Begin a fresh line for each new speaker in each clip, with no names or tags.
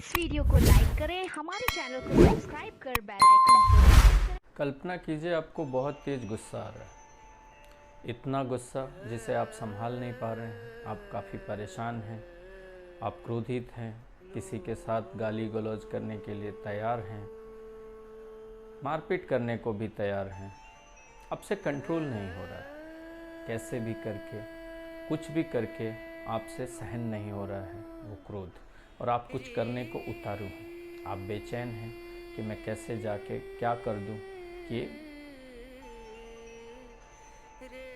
इस वीडियो को लाइक करें, हमारे चैनल को सब्सक्राइब कर बेल आइकन को प्रेस करें।
कल्पना कीजिए आपको बहुत तेज़ गुस्सा आ रहा है। इतना गुस्सा जिसे आप संभाल नहीं पा रहे हैं। आप काफ़ी परेशान हैं, आप क्रोधित हैं, किसी के साथ गाली गलौज करने के लिए तैयार हैं, मारपीट करने को भी तैयार हैं। आपसे कंट्रोल नहीं हो रहा है। कैसे भी करके, कुछ भी करके आपसे सहन नहीं हो रहा है वो क्रोध, और आप कुछ करने को उतारू हैं। आप बेचैन हैं कि मैं कैसे जाके क्या कर दूं कि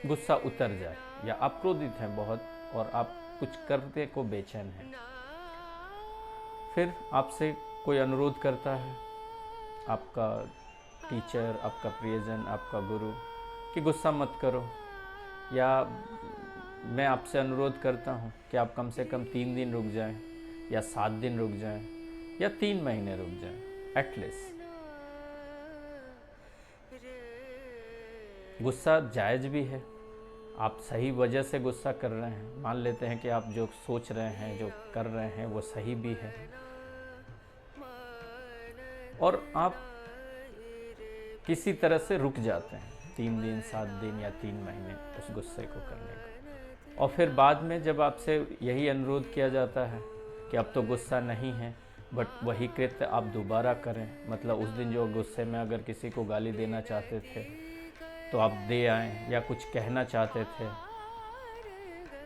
गुस्सा उतर जाए, या आप क्रोधित हैं बहुत और आप कुछ करने को बेचैन हैं। फिर आपसे कोई अनुरोध करता है, आपका टीचर, आपका प्रियजन, आपका गुरु, कि गुस्सा मत करो, या मैं आपसे अनुरोध करता हूँ कि आप कम से कम 3 दिन रुक जाएं, या 7 दिन रुक जाएं, या 3 महीने रुक जाएं एटलीस्ट। गुस्सा जायज़ भी है। आप सही वजह से गुस्सा कर रहे हैं। मान लेते हैं कि आप जो सोच रहे हैं, जो कर रहे हैं, वो सही भी है, और आप किसी तरह से रुक जाते हैं 3 दिन, 7 दिन या 3 महीने उस गुस्से को करने का। और फिर बाद में जब आपसे यही अनुरोध किया जाता है कि अब तो गुस्सा नहीं है, बट वही कृत्य आप दोबारा करें, मतलब उस दिन जो गुस्से में अगर किसी को गाली देना चाहते थे तो आप दे आएँ, या कुछ कहना चाहते थे,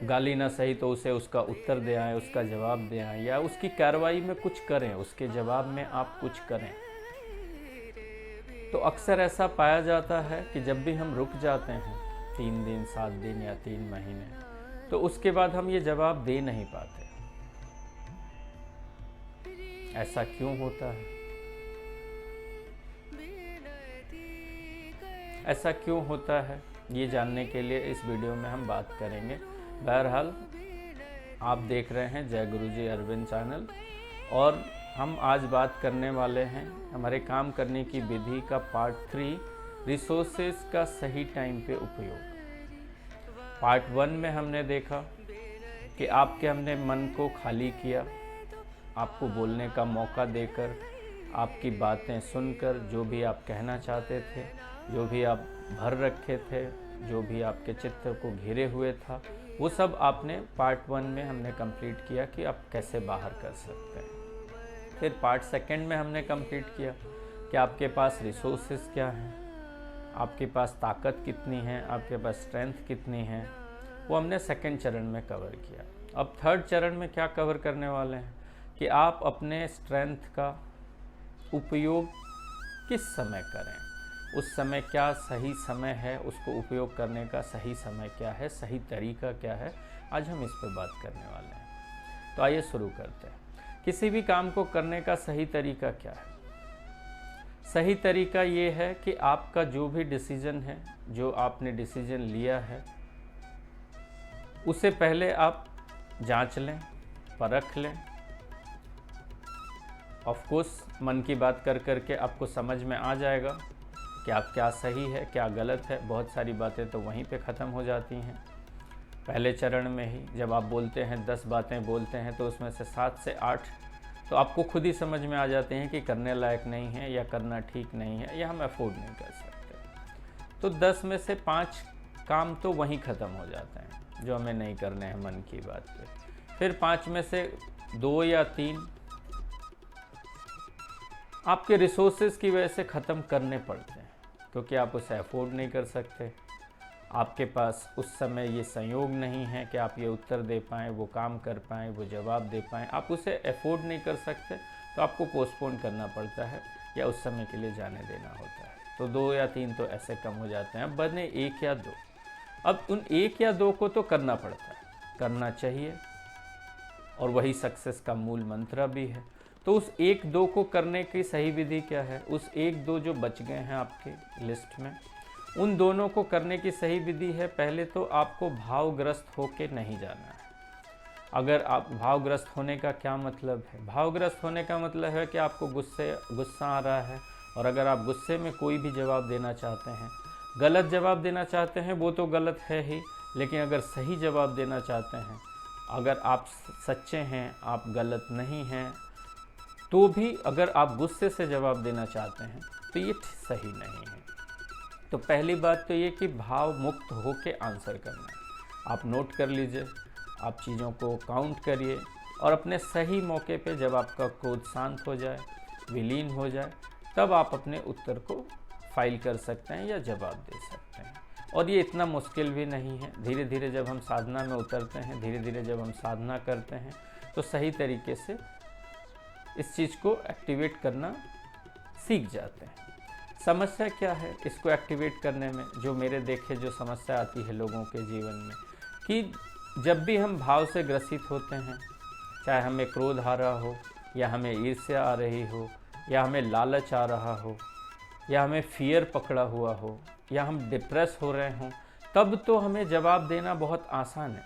गाली ना सही तो उसे उसका उत्तर दे आएँ, उसका जवाब दे आएँ, या उसकी कार्रवाई में कुछ करें, उसके जवाब में आप कुछ करें। तो अक्सर ऐसा पाया जाता है कि जब भी हम रुक जाते हैं 3 दिन, 7 दिन या 3 महीने, तो उसके बाद हम ये जवाब दे नहीं पाते। ऐसा क्यों होता है? ऐसा क्यों होता है, ये जानने के लिए इस वीडियो में हम बात करेंगे। बहरहाल आप देख रहे हैं जय गुरुजी अरविंद चैनल, और हम आज बात करने वाले हैं हमारे काम करने की विधि का पार्ट 3, रिसोर्सेज का सही टाइम पे उपयोग। पार्ट 1 में हमने देखा कि हमने मन को खाली किया, आपको बोलने का मौका देकर, आपकी बातें सुनकर, जो भी आप कहना चाहते थे, जो भी आप भर रखे थे, जो भी आपके चित्त को घेरे हुए था, वो सब आपने पार्ट 1 में हमने कंप्लीट किया कि आप कैसे बाहर कर सकते हैं। फिर पार्ट 2 में हमने कंप्लीट किया कि आपके पास रिसोर्सेज क्या हैं, आपके पास ताकत कितनी है, आपके पास स्ट्रेंथ कितनी है, वो हमने 2nd चरण में कवर किया। अब 3rd चरण में क्या कवर करने वाले हैं कि आप अपने स्ट्रेंथ का उपयोग किस समय करें, उस समय क्या सही समय है, उसको उपयोग करने का सही समय क्या है, सही तरीका क्या है, आज हम इस पर बात करने वाले हैं। तो आइए शुरू करते हैं। किसी भी काम को करने का सही तरीका क्या है? सही तरीका ये है कि आपका जो भी डिसीजन है, जो आपने डिसीजन लिया है, उसे पहले आप जांच लें, परख लें। ऑफ कोर्स मन की बात कर करके आपको समझ में आ जाएगा कि आप क्या सही है, क्या गलत है। बहुत सारी बातें तो वहीं पे ख़त्म हो जाती हैं पहले चरण में ही। जब आप बोलते हैं, 10 बातें बोलते हैं, तो उसमें से 7 से 8 तो आपको खुद ही समझ में आ जाते हैं कि करने लायक नहीं है, या करना ठीक नहीं है, या हम अफोर्ड नहीं कर सकते। तो 10 में से 5 काम तो वहीं ख़त्म हो जाते हैं जो हमें नहीं करने हैं मन की बात पे। फिर 5 में से 2 या 3 आपके रिसोर्सेज की वजह से ख़त्म करने पड़ते हैं, क्योंकि आप उसे अफोर्ड नहीं कर सकते। आपके पास उस समय ये संयोग नहीं है कि आप ये उत्तर दे पाएँ, वो काम कर पाएँ, वो जवाब दे पाएँ। आप उसे अफोर्ड नहीं कर सकते, तो आपको पोस्टपोन करना पड़ता है, या उस समय के लिए जाने देना होता है। तो 2 या 3 तो ऐसे कम हो जाते हैं। अब बने 1 या 2। अब उन 1 या 2 को तो करना पड़ता है, करना चाहिए, और वही सक्सेस का मूल मंत्र भी है। तो उस 1-2 को करने की सही विधि क्या है? उस 1-2 जो बच गए हैं आपके लिस्ट में, उन दोनों को करने की सही विधि है, पहले तो आपको भावग्रस्त होके नहीं जाना है। अगर आप भावग्रस्त होने का क्या मतलब है? भावग्रस्त होने का मतलब है कि आपको गुस्सा आ रहा है, और अगर आप गुस्से में कोई भी जवाब देना चाहते हैं, गलत जवाब देना चाहते हैं, वो तो गलत है ही, लेकिन अगर सही जवाब देना चाहते हैं, अगर आप सच्चे हैं, आप गलत नहीं हैं, तो भी अगर आप गुस्से से जवाब देना चाहते हैं तो ये सही नहीं है। तो पहली बात तो ये कि भाव मुक्त होके आंसर करना है। आप नोट कर लीजिए, आप चीज़ों को काउंट करिए और अपने सही मौके पे जब आपका क्रोध शांत हो जाए, विलीन हो जाए, तब आप अपने उत्तर को फाइल कर सकते हैं या जवाब दे सकते हैं। और ये इतना मुश्किल भी नहीं है। धीरे धीरे जब हम साधना में उतरते हैं, धीरे धीरे जब हम साधना करते हैं, तो सही तरीके से इस चीज़ को एक्टिवेट करना सीख जाते हैं। समस्या क्या है इसको एक्टिवेट करने में? जो मेरे देखे जो समस्या आती है लोगों के जीवन में, कि जब भी हम भाव से ग्रसित होते हैं, चाहे हमें क्रोध आ रहा हो, या हमें ईर्ष्या आ रही हो, या हमें लालच आ रहा हो, या हमें फियर पकड़ा हुआ हो, या हम डिप्रेस हो रहे हों, तब तो हमें जवाब देना बहुत आसान है,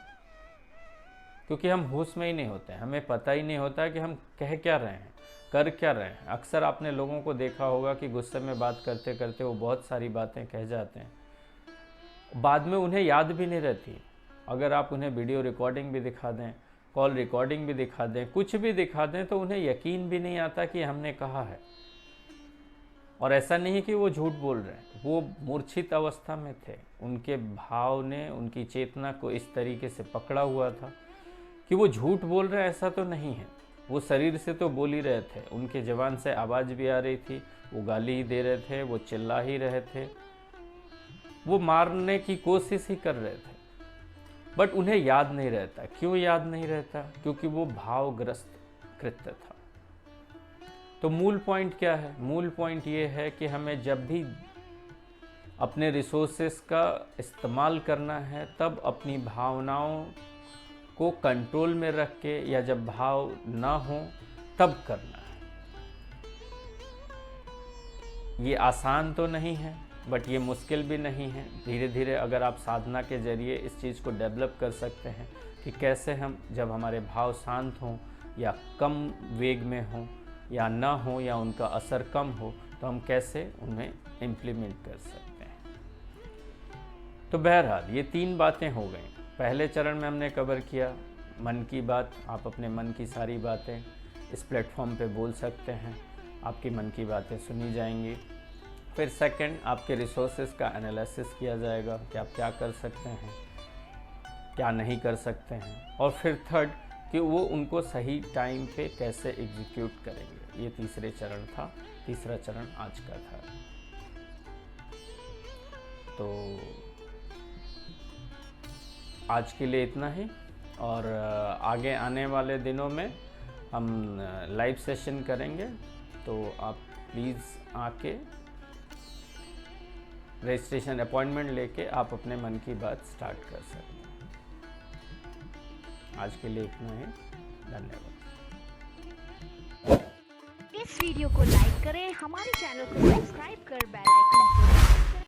क्योंकि हम होश में ही नहीं होते हैं। हमें पता ही नहीं होता कि हम कह क्या रहे हैं, कर क्या रहे हैं। अक्सर आपने लोगों को देखा होगा कि गुस्से में बात करते करते वो बहुत सारी बातें कह जाते हैं, बाद में उन्हें याद भी नहीं रहती। अगर आप उन्हें वीडियो रिकॉर्डिंग भी दिखा दें, कॉल रिकॉर्डिंग भी दिखा दें, कुछ भी दिखा दें, तो उन्हें यकीन भी नहीं आता कि हमने कहा है। और ऐसा नहीं है कि वो झूठ बोल रहे हैं, वो मूर्छित अवस्था में थे। उनके भाव ने उनकी चेतना को इस तरीके से पकड़ा हुआ था कि वो झूठ बोल रहे हैं, ऐसा तो नहीं है। वो शरीर से तो बोल ही रहे थे, उनके ज़बान से आवाज़ भी आ रही थी, वो गाली ही दे रहे थे, वो चिल्ला ही रहे थे, वो मारने की कोशिश ही कर रहे थे, बट उन्हें याद नहीं रहता। क्यों याद नहीं रहता? क्योंकि वो भावग्रस्त कृत्य था। तो मूल पॉइंट क्या है? मूल पॉइंट ये है कि हमें जब भी अपने रिसोर्सेस का इस्तेमाल करना है, तब अपनी भावनाओं को कंट्रोल में रख के, या जब भाव ना हो तब करना है। ये आसान तो नहीं है, बट ये मुश्किल भी नहीं है। धीरे धीरे अगर आप साधना के ज़रिए इस चीज़ को डेवलप कर सकते हैं कि कैसे हम, जब हमारे भाव शांत हों या कम वेग में हों या ना हो, या उनका असर कम हो, तो हम कैसे उन्हें इम्प्लीमेंट कर सकते हैं। तो बहरहाल ये 3 बातें हो गई। पहले चरण में हमने कवर किया मन की बात। आप अपने मन की सारी बातें इस प्लेटफॉर्म पे बोल सकते हैं, आपकी मन की बातें सुनी जाएंगी। फिर सेकंड, आपके रिसोर्सेज का एनालिसिस किया जाएगा कि आप क्या कर सकते हैं, क्या नहीं कर सकते हैं। और फिर थर्ड, कि वो उनको सही टाइम पे कैसे एग्जीक्यूट करेंगे। ये तीसरा चरण आज का था। तो आज के लिए इतना ही, और आगे आने वाले दिनों में हम लाइव सेशन करेंगे, तो आप प्लीज़ आके रजिस्ट्रेशन अपॉइंटमेंट लेके आप अपने मन की बात स्टार्ट कर सकते हैं। आज के लिए इतना ही, धन्यवाद।
इस वीडियो को लाइक करें, हमारे चैनल को सब्सक्राइब कर बेल आइकन